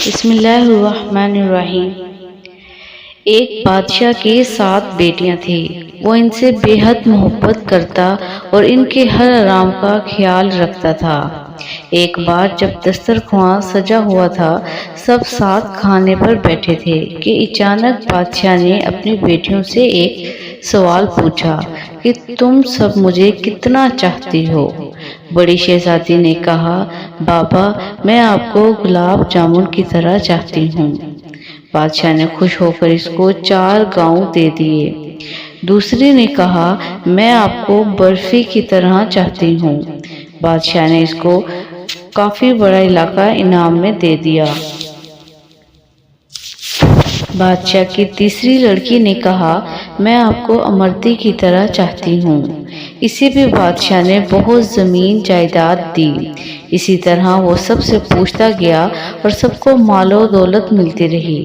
بسم اللہ الرحمن الرحیم۔ ایک بادشاہ کے 7 بیٹیاں تھیں۔ وہ ان سے بے حد محبت کرتا اور ان کے ہر آرام کا خیال رکھتا تھا۔ ایک بار جب دسترخوان سجا ہوا تھا، سب ساتھ کھانے پر بیٹھے تھے کہ اچانک بادشاہ نے اپنی بیٹیوں سے ایک سوال پوچھا کہ تم سب مجھے کتنا چاہتی ہو؟ بڑی شہزادی نے کہا، بابا میں آپ کو گلاب جامن کی طرح چاہتی ہوں۔ بادشاہ نے خوش ہو کر اس کو 4 گاؤں دے دیے۔ دوسری نے کہا، میں آپ کو برفی کی طرح چاہتی ہوں۔ بادشاہ نے اس کو کافی بڑا علاقہ انعام میں دے دیا۔ بادشاہ کی تیسری لڑکی نے کہا، میں آپ کو امرتی کی طرح چاہتی ہوں۔ اسے بھی بادشاہ نے بہت زمین جائیداد دی۔ اسی طرح وہ سب سے پوچھتا گیا اور سب کو مال و دولت ملتی رہی۔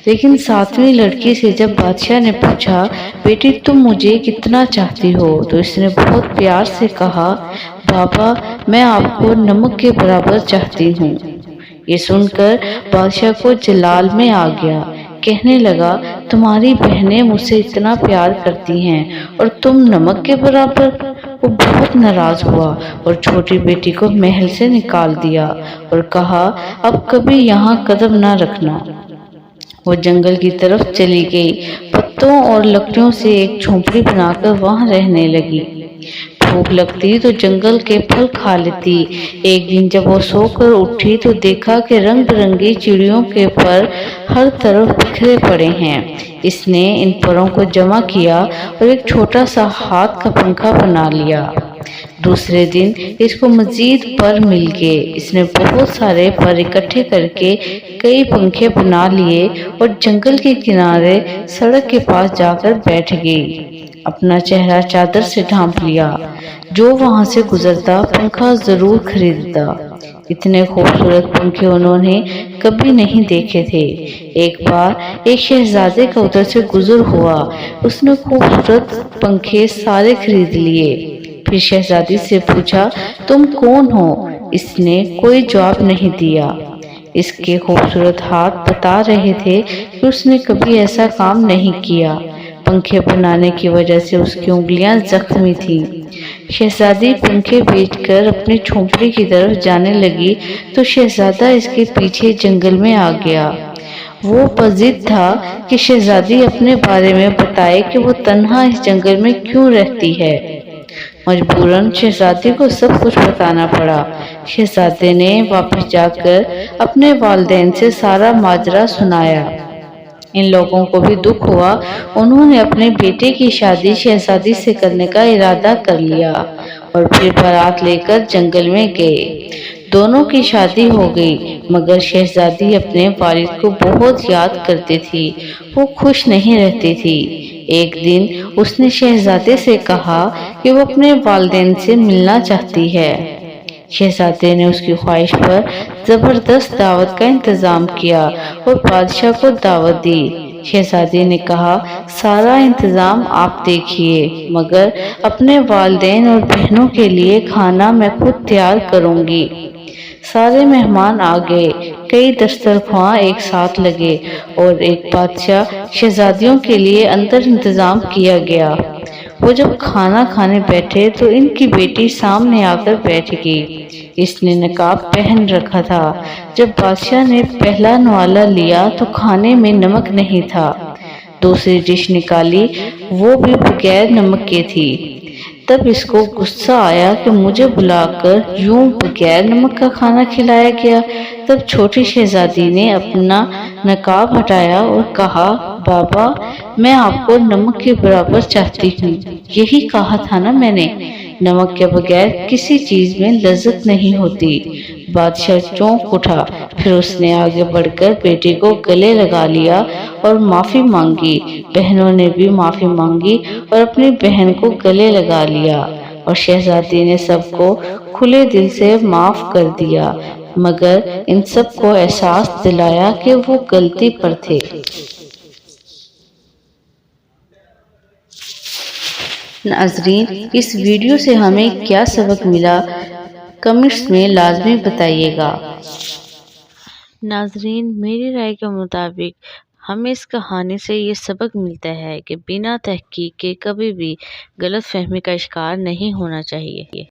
لیکن 7ویں لڑکی سے جب بادشاہ نے پوچھا، بیٹی تم مجھے کتنا چاہتی ہو؟ تو اس نے بہت پیار سے کہا، بابا میں آپ کو نمک کے برابر چاہتی ہوں۔ یہ سن کر بادشاہ کو جلال میں آ گیا۔ کہنے لگا، تمہاری بہنیں مجھ سے اتنا پیار کرتی ہیں اور تم نمک کے برابر؟ وہ بہت ناراض ہوا اور چھوٹی بیٹی کو محل سے نکال دیا اور کہا، اب کبھی یہاں قدم نہ رکھنا۔ وہ جنگل کی طرف چلی گئی، پتوں اور لکڑیوں سے ایک جھونپڑی بنا کر وہاں رہنے لگی۔ بھوک لگتی تو جنگل کے پھل کھا لیتی۔ ایک دن جب وہ سو کر اٹھی تو دیکھا کہ رنگ برنگی چڑیوں کے پر ہر طرف بکھرے پڑے ہیں۔ اس نے ان پروں کو جمع کیا اور ایک چھوٹا سا ہاتھ کا پنکھا بنا لیا۔ دوسرے دن اس کو مزید پر مل گئے۔ اس نے بہت سارے پر اکٹھے کر کے کئی پنکھے بنا لیے اور جنگل کے کنارے سڑک کے پاس جا کر بیٹھ گئی۔ اپنا چہرہ چادر سے ڈھانپ لیا۔ جو وہاں سے گزرتا پنکھا ضرور خریدتا۔ اتنے خوبصورت پنکھے انہوں نے کبھی نہیں دیکھے تھے۔ ایک بار ایک شہزادے کا ادھر سے گزر ہوا۔ اس نے خوبصورت پنکھے سارے خرید لیے۔ پھر شہزادی سے پوچھا، تم کون ہو؟ اس نے کوئی جواب نہیں دیا۔ اس کے خوبصورت ہاتھ بتا رہے تھے کہ اس نے کبھی ایسا کام نہیں کیا۔ پنکھے بنانے کی وجہ سے اس کی انگلیاں زخمی تھیں۔ شہزادی پنکھے بیچ کر اپنی جھونپڑی کی طرف جانے لگی تو شہزادہ اس کے پیچھے جنگل میں آ گیا۔ وہ بضد تھا کہ شہزادی اپنے بارے میں بتائے کہ وہ تنہا اس جنگل میں کیوں رہتی ہے۔ مجبوراً شہزادی کو سب کچھ بتانا پڑا۔ شہزادے نے واپس جا کر اپنے والدین سے سارا ماجرا سنایا۔ ان لوگوں کو بھی دکھ ہوا۔ انہوں نے اپنے بیٹے کی شادی شہزادی سے کرنے کا ارادہ کر لیا اور پھر بارات لے کر جنگل میں گئے۔ دونوں کی شادی ہو گئی، مگر شہزادی اپنے والد کو بہت یاد کرتی تھی۔ وہ خوش نہیں رہتی تھی۔ ایک دن اس نے شہزادے سے کہا کہ وہ اپنے والدین سے ملنا چاہتی ہے۔ شہزادے نے اس کی خواہش پر زبردست دعوت کا انتظام کیا اور بادشاہ کو دعوت دی۔ شہزادی نے کہا، سارا انتظام آپ دیکھیے، مگر اپنے والدین اور بہنوں کے لیے کھانا میں خود تیار کروں گی۔ سارے مہمان آ گئے۔ کئی دسترخوان ایک ساتھ لگے اور ایک بادشاہ شہزادیوں کے لیے اندر انتظام کیا گیا۔ وہ جب کھانا کھانے بیٹھے تو ان کی بیٹی سامنے آ کر بیٹھ گئی۔ اس نے نقاب پہن رکھا تھا۔ جب بادشاہ نے پہلا نوالا لیا تو کھانے میں نمک نہیں تھا۔ دوسری ڈش نکالی، وہ بھی بغیر نمک کے تھی۔ تب اس کو غصہ آیا کہ مجھے بلا کر یوں بغیر نمک کا کھانا کھلایا گیا۔ تب چھوٹی شہزادی نے اپنا نقاب ہٹایا اور کہا، بابا میں آپ کو نمک کے برابر چاہتی ہوں۔ یہی کہا تھا نا میں نے، نمک کے بغیر کسی چیز میں لذت نہیں ہوتی۔ بادشاہ چونک اٹھا، پھر اس نے آگے بڑھ کر بیٹی کو گلے لگا لیا اور معافی مانگی۔ بہنوں نے بھی معافی مانگی اور اپنی بہن کو گلے لگا لیا اور شہزادی نے سب کو کھلے دل سے معاف کر دیا، مگر ان سب کو احساس دلایا کہ وہ غلطی پر تھے۔ ناظرین، اس ویڈیو سے ہمیں کیا سبق ملا، کمنٹس میں لازمی بتائیے گا۔ ناظرین، میری رائے کے مطابق ہمیں اس کہانی سے یہ سبق ملتا ہے کہ بنا تحقیق کے کبھی بھی غلط فہمی کا شکار نہیں ہونا چاہیے۔